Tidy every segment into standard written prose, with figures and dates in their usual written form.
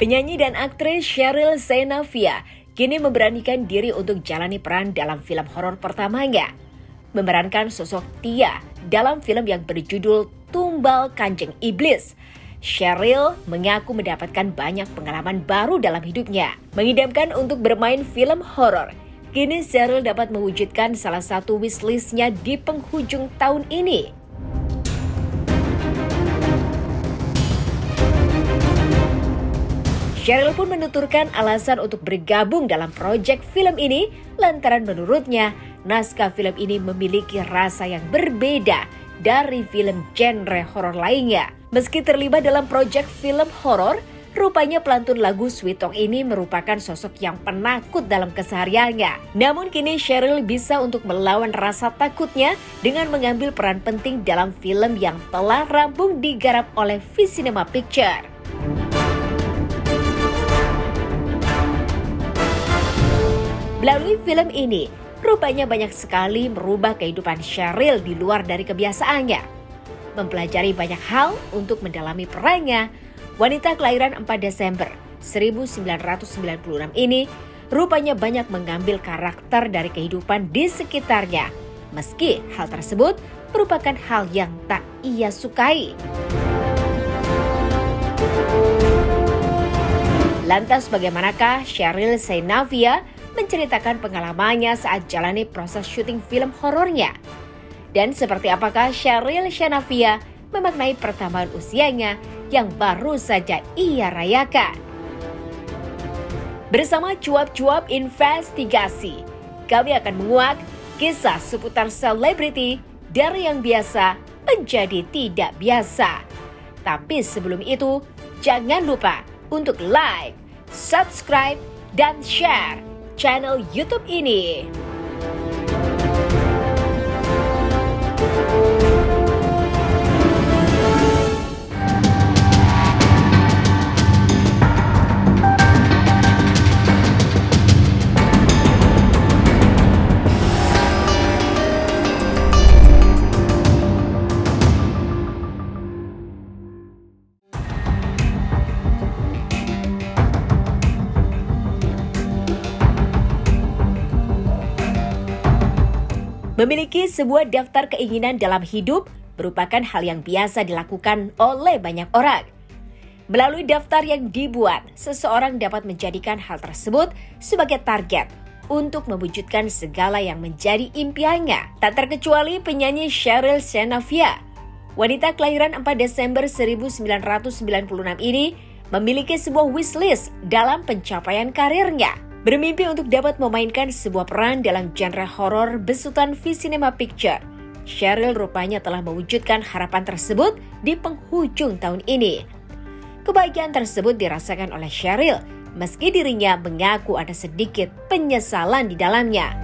Penyanyi dan aktris Sheryl Sheinafia kini memberanikan diri untuk jalani peran dalam film horor pertamanya. Memerankan sosok Tia dalam film yang berjudul Tumbal Kanjeng Iblis. Sheryl mengaku mendapatkan banyak pengalaman baru dalam hidupnya. Mengidamkan untuk bermain film horor. Kini Sheryl dapat mewujudkan salah satu wishlist-nya di penghujung tahun ini. Sheryl pun menuturkan alasan untuk bergabung dalam proyek film ini lantaran menurutnya naskah film ini memiliki rasa yang berbeda dari film genre horor lainnya. Meski terlibat dalam proyek film horor, rupanya pelantun lagu Sweet Talk ini merupakan sosok yang penakut dalam kesehariannya. Namun kini Sheryl bisa untuk melawan rasa takutnya dengan mengambil peran penting dalam film yang telah rampung digarap oleh V-Cinema Pictures. Melalui film ini, rupanya banyak sekali merubah kehidupan Sheryl di luar dari kebiasaannya. Mempelajari banyak hal untuk mendalami perannya, wanita kelahiran 4 Desember 1996 ini rupanya banyak mengambil karakter dari kehidupan di sekitarnya. Meski hal tersebut merupakan hal yang tak ia sukai. Lantas bagaimanakah Sheryl Sheinafia menceritakan pengalamannya saat jalani proses syuting film horornya? Dan seperti apakah Sheryl Sheinafia memaknai pertambahan usianya yang baru saja ia rayakan? Bersama cuap-cuap investigasi, kami akan menguak kisah seputar selebriti dari yang biasa menjadi tidak biasa. Tapi sebelum itu, jangan lupa untuk like, subscribe, dan share channel YouTube ini. Memiliki sebuah daftar keinginan dalam hidup merupakan hal yang biasa dilakukan oleh banyak orang. Melalui daftar yang dibuat, seseorang dapat menjadikan hal tersebut sebagai target untuk mewujudkan segala yang menjadi impiannya. Tak terkecuali penyanyi Sheryl Sheinafia. Wanita kelahiran 4 Desember 1996 ini memiliki sebuah wishlist dalam pencapaian karirnya. Bermimpi untuk dapat memainkan sebuah peran dalam genre horor besutan V-Cinema Pictures. Sheryl rupanya telah mewujudkan harapan tersebut di penghujung tahun ini. Kebahagiaan tersebut dirasakan oleh Sheryl, meski dirinya mengaku ada sedikit penyesalan di dalamnya.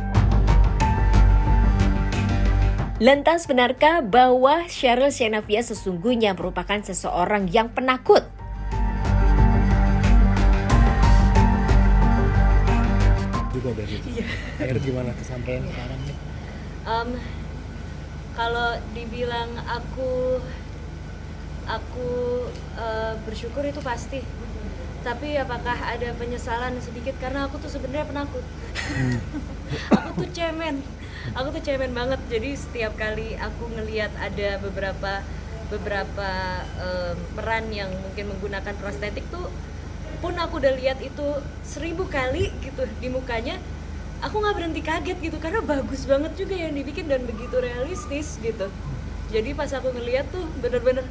Lantas benarkah bahwa Sheryl Sheinafia sesungguhnya merupakan seseorang yang penakut? Juga dari akhir gimana kesampaian sekarang nih? Kalau dibilang aku bersyukur itu pasti. Tapi apakah ada penyesalan sedikit karena aku tuh sebenarnya penakut. Aku tuh cemen banget. Jadi setiap kali aku ngelihat ada beberapa peran yang mungkin menggunakan prostetik tuh, pun aku udah lihat itu 1000 kali gitu di mukanya, aku nggak berhenti kaget gitu karena bagus banget juga yang dibikin dan begitu realistis gitu. Jadi pas aku ngeliat tuh bener-bener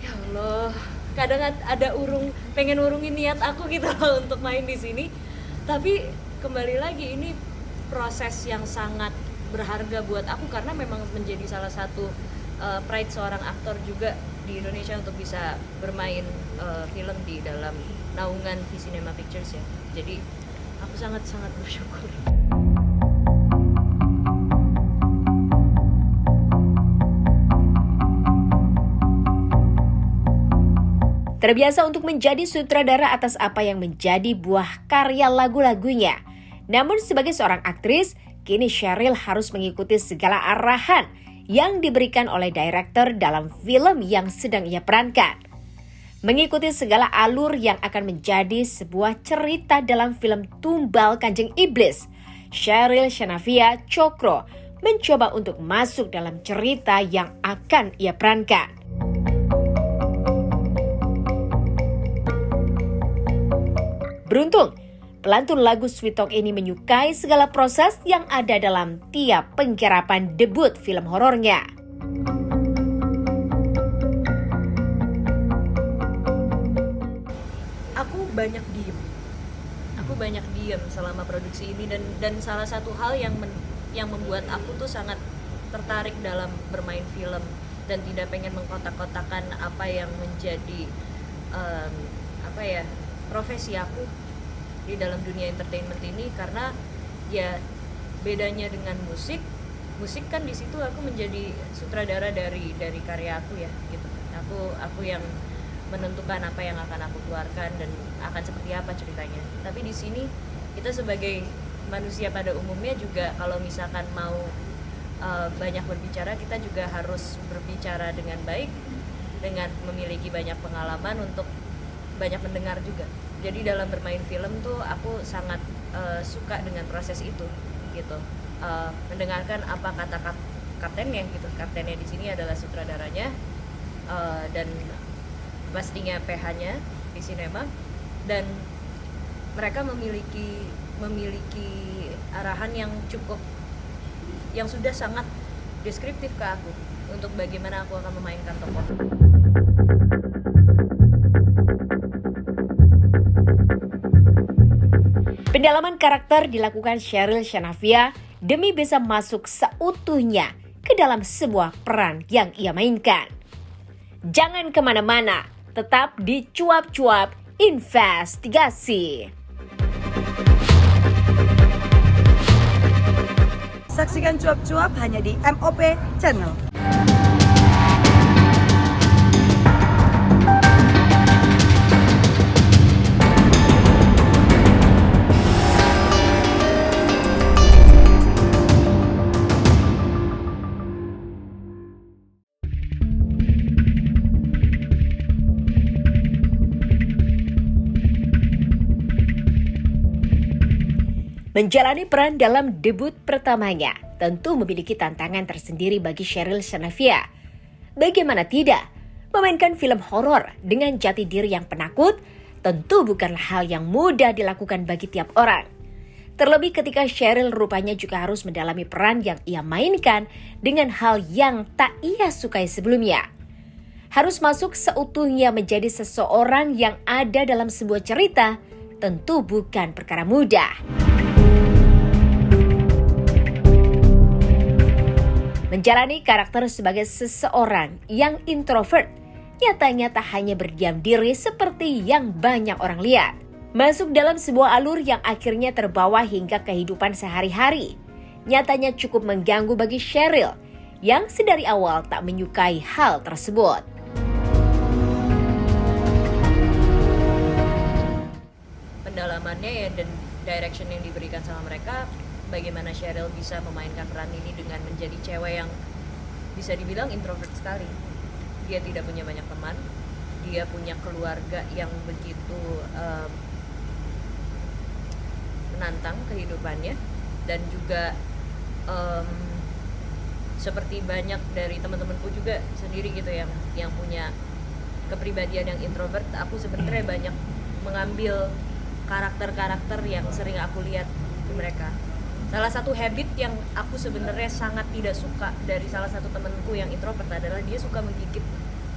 ya Allah, kadang ada pengen urungin niat aku gitu loh untuk main di sini. Tapi kembali lagi ini proses yang sangat berharga buat aku karena memang menjadi salah satu pride seorang aktor juga di Indonesia untuk bisa bermain film di dalam naungan V-Cinema Pictures ya. Jadi aku sangat-sangat bersyukur. Terbiasa untuk menjadi sutradara atas apa yang menjadi buah karya lagu-lagunya. Namun sebagai seorang aktris, kini Sheryl harus mengikuti segala arahan yang diberikan oleh direktur dalam film yang sedang ia perankan. Mengikuti segala alur yang akan menjadi sebuah cerita dalam film Tumbal Kanjeng Iblis, Sheryl Shanaavia Tjokro mencoba untuk masuk dalam cerita yang akan ia perankan. Beruntung, pelantun lagu Sweet Talk ini menyukai segala proses yang ada dalam tiap penggarapan debut film horornya. Aku banyak diem selama produksi ini, dan salah satu hal yang membuat aku tuh sangat tertarik dalam bermain film dan tidak pengen mengkotak-kotakan apa yang menjadi profesi aku di dalam dunia entertainment ini, karena ya bedanya dengan musik kan di situ aku menjadi sutradara dari karya aku ya gitu. Aku yang menentukan apa yang akan aku keluarkan dan akan seperti apa ceritanya. Tapi di sini kita sebagai manusia pada umumnya juga kalau misalkan mau banyak berbicara, kita juga harus berbicara dengan baik, dengan memiliki banyak pengalaman untuk banyak mendengar juga. Jadi dalam bermain film tuh aku sangat suka dengan proses itu gitu. Mendengarkan apa kata kaptennya gitu. Kaptennya di sini adalah sutradaranya dan pastinya PH-nya di sinema, dan mereka memiliki arahan yang sudah sangat deskriptif ke aku untuk bagaimana aku akan memainkan tokoh. Pendalaman karakter dilakukan Sheryl Shanaavia demi bisa masuk seutuhnya ke dalam sebuah peran yang ia mainkan. Jangan kemana-mana, tetap di Cuap-Cuap Investigasi. Saksikan Cuap-Cuap hanya di MOP Channel. Menjalani peran dalam debut pertamanya tentu memiliki tantangan tersendiri bagi Sheryl Shanaavia. Bagaimana tidak, memainkan film horor dengan jati diri yang penakut tentu bukanlah hal yang mudah dilakukan bagi tiap orang. Terlebih ketika Sheryl rupanya juga harus mendalami peran yang ia mainkan dengan hal yang tak ia sukai sebelumnya. Harus masuk seutuhnya menjadi seseorang yang ada dalam sebuah cerita tentu bukan perkara mudah. Menjalani karakter sebagai seseorang yang introvert, nyatanya tak hanya berdiam diri seperti yang banyak orang lihat. Masuk dalam sebuah alur yang akhirnya terbawa hingga kehidupan sehari-hari, nyatanya cukup mengganggu bagi Sheryl yang sedari awal tak menyukai hal tersebut. Pendalamannya ya, dan direction yang diberikan sama mereka, bagaimana Sheryl bisa memainkan peran ini dengan menjadi cewek yang bisa dibilang introvert sekali. Dia tidak punya banyak teman, dia punya keluarga yang begitu menantang kehidupannya, dan juga seperti banyak dari teman-temanku juga sendiri gitu yang punya kepribadian yang introvert. Aku sebenarnya banyak mengambil karakter-karakter yang sering aku lihat di mereka. Salah satu habit yang aku sebenarnya sangat tidak suka dari salah satu temanku yang introvert adalah dia suka menggigit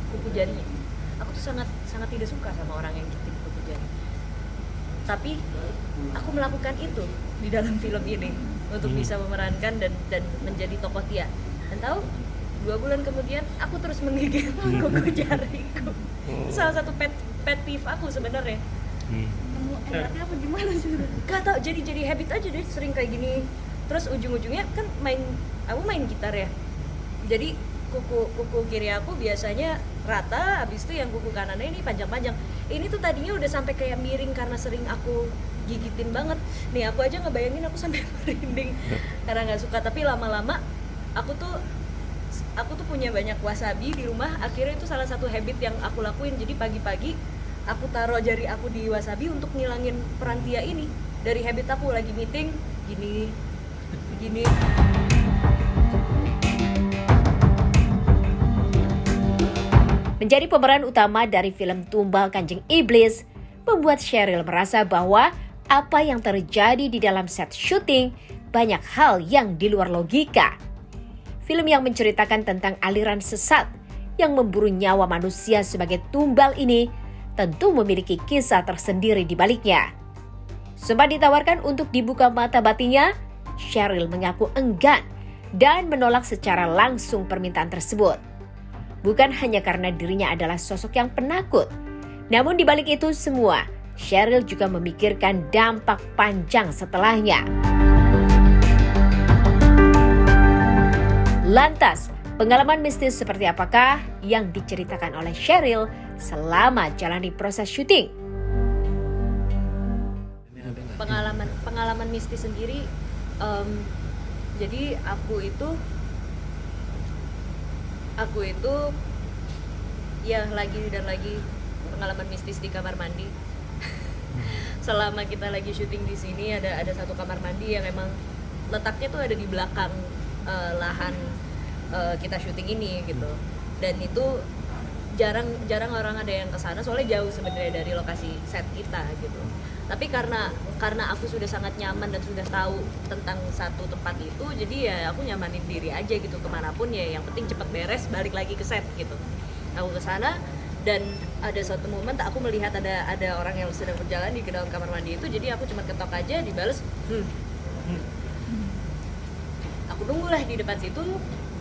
kuku jarinya. Aku tuh sangat tidak suka sama orang yang gigit kuku jari. Tapi aku melakukan itu di dalam film ini untuk bisa memerankan dan menjadi tokoh Tia. Dan tahu 2 bulan kemudian aku terus menggigit kuku jariku. Itu salah satu pet peeve aku sebenarnya. Enaknya apa gimana sih? Gak tau, jadi habit aja deh, sering kayak gini. Terus ujung-ujungnya kan aku main gitar ya. Jadi kuku kiri aku biasanya rata, habis itu yang kuku kanannya ini panjang-panjang. Ini tuh tadinya udah sampai kayak miring karena sering aku gigitin banget. Nih aku aja ngebayangin aku sampai merinding karena nggak suka. Tapi lama-lama aku tuh aku tuh punya banyak wasabi di rumah. Akhirnya itu salah satu habit yang aku lakuin. Jadi pagi-pagi aku taruh jari aku di wasabi untuk ngilangin perantia ini. Dari habit aku lagi meeting gini begini. Menjadi pemeran utama dari film Tumbal Kanjeng Iblis membuat Sheryl merasa bahwa apa yang terjadi di dalam set syuting banyak hal yang di luar logika. Film yang menceritakan tentang aliran sesat yang memburu nyawa manusia sebagai tumbal ini tentu memiliki kisah tersendiri di baliknya. Sempat ditawarkan untuk dibuka mata batinnya, Sheryl mengaku enggan dan menolak secara langsung permintaan tersebut. Bukan hanya karena dirinya adalah sosok yang penakut, namun di balik itu semua, Sheryl juga memikirkan dampak panjang setelahnya. Lantas, pengalaman mistis seperti apakah yang diceritakan oleh Sheryl selama jalani proses syuting? Pengalaman mistis sendiri, jadi aku itu ya lagi dan lagi pengalaman mistis di kamar mandi. Selama kita lagi syuting di sini ada satu kamar mandi yang emang letaknya tuh ada di belakang lahan kita syuting ini gitu. Dan itu jarang orang ada yang kesana soalnya jauh sebenarnya dari lokasi set kita gitu. Tapi karena aku sudah sangat nyaman dan sudah tahu tentang satu tempat itu, jadi ya aku nyamanin diri aja gitu kemanapun ya, yang penting cepet beres balik lagi ke set gitu. Aku kesana dan ada suatu momen aku melihat ada orang yang sedang berjalan di dalam kamar mandi itu, jadi aku cuma ketok aja dibales. Aku nunggulah di depan situ,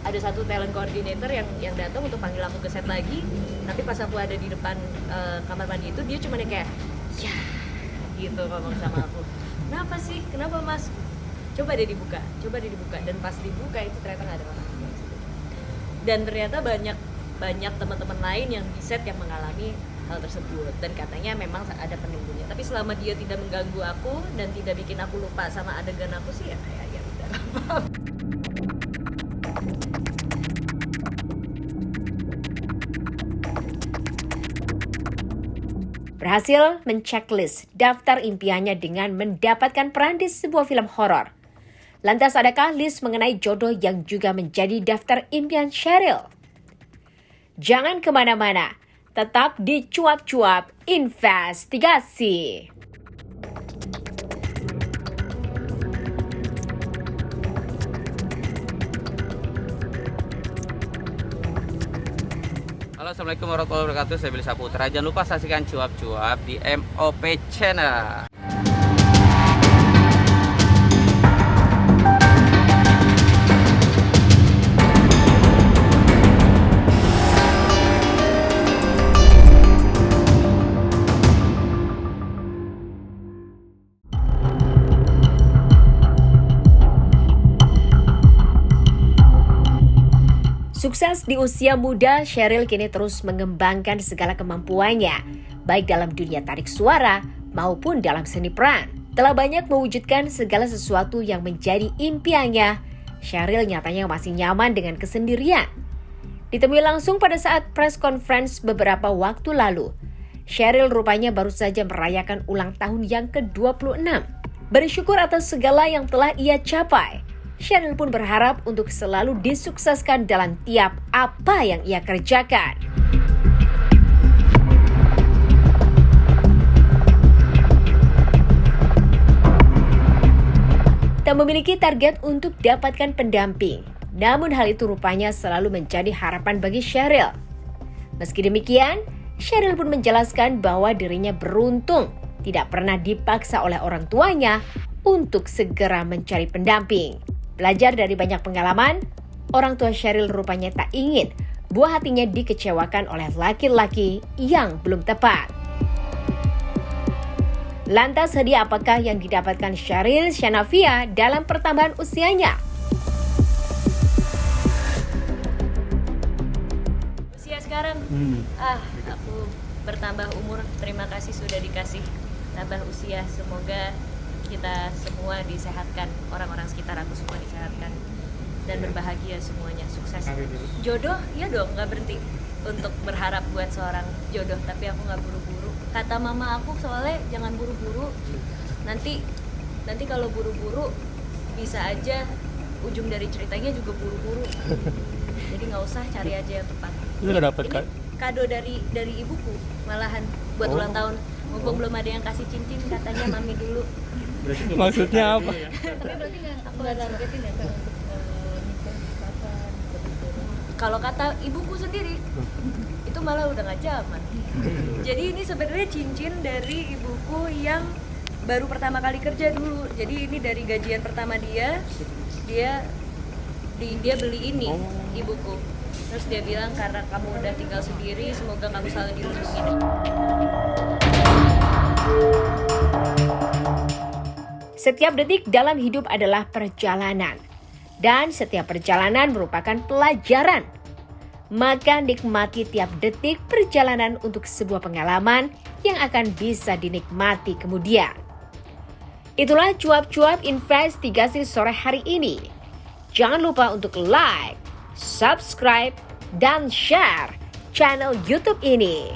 ada satu talent coordinator yang datang untuk panggil aku ke set lagi. Tapi pas aku ada di depan kamar mandi itu, dia cuma kayak ya gitu ngomong sama aku. Kenapa sih? Kenapa mas? Coba deh dibuka. Dan pas dibuka itu ternyata nggak ada orang. Dan ternyata banyak teman-teman lain yang di set yang mengalami hal tersebut. Dan katanya memang ada penunggunya. Tapi selama dia tidak mengganggu aku dan tidak bikin aku lupa sama adegan aku sih ya kayak ya udah. Berhasil menceklis daftar impiannya dengan mendapatkan peran di sebuah film horor. Lantas adakah list mengenai jodoh yang juga menjadi daftar impian Sheryl? Jangan kemana-mana, tetap di Cuap-Cuap Investigasi. Halo, assalamualaikum warahmatullahi wabarakatuh. Saya Billy Saputra. Jangan lupa saksikan Cuap-Cuap di MOP Channel. Sukses di usia muda, Sheryl kini terus mengembangkan segala kemampuannya, baik dalam dunia tarik suara maupun dalam seni peran. Telah banyak mewujudkan segala sesuatu yang menjadi impiannya, Sheryl nyatanya masih nyaman dengan kesendirian. Ditemui langsung pada saat press conference beberapa waktu lalu, Sheryl rupanya baru saja merayakan ulang tahun yang ke-26. Bersyukur atas segala yang telah ia capai, Sheryl pun berharap untuk selalu disukseskan dalam tiap apa yang ia kerjakan. Tak memiliki target untuk dapatkan pendamping, namun hal itu rupanya selalu menjadi harapan bagi Sheryl. Meski demikian, Sheryl pun menjelaskan bahwa dirinya beruntung tidak pernah dipaksa oleh orang tuanya untuk segera mencari pendamping. Belajar dari banyak pengalaman, orang tua Sheryl rupanya tak ingin buah hatinya dikecewakan oleh laki-laki yang belum tepat. Lantas hadiah apakah yang didapatkan Sheryl Shanaavia dalam pertambahan usianya? Usia sekarang, aku bertambah umur. Terima kasih sudah dikasih tambah usia. Semoga kita semua disehatkan, orang-orang sekitar aku semua disehatkan, dan berbahagia semuanya, sukses. Amin. Jodoh, ya dong, nggak berhenti untuk berharap buat seorang jodoh, tapi aku nggak buru-buru. Kata mama aku soalnya jangan buru-buru. Nanti kalau buru-buru bisa aja ujung dari ceritanya juga buru-buru. Jadi nggak usah, cari aja yang tepat. Lu udah dapet, Ini Kak? kado dari ibuku malahan buat Oh. ulang tahun. Mumpung belum ada yang kasih cincin, katanya mami dulu. Maksudnya apa? Aku nggak targetin ya Kak, untuk nikah kapan gitu. Kalau kata ibuku sendiri itu malah udah nggak zaman. Jadi ini sebenarnya cincin dari ibuku yang baru pertama kali kerja dulu. Jadi ini dari gajian pertama dia beli ini ibuku. Terus dia bilang karena kamu udah tinggal sendiri, semoga kamu selalu dilindungi. Setiap detik dalam hidup adalah perjalanan, dan setiap perjalanan merupakan pelajaran. Maka nikmati tiap detik perjalanan untuk sebuah pengalaman yang akan bisa dinikmati kemudian. Itulah cuap-cuap investigasi sore hari ini. Jangan lupa untuk like, subscribe, dan share channel YouTube ini.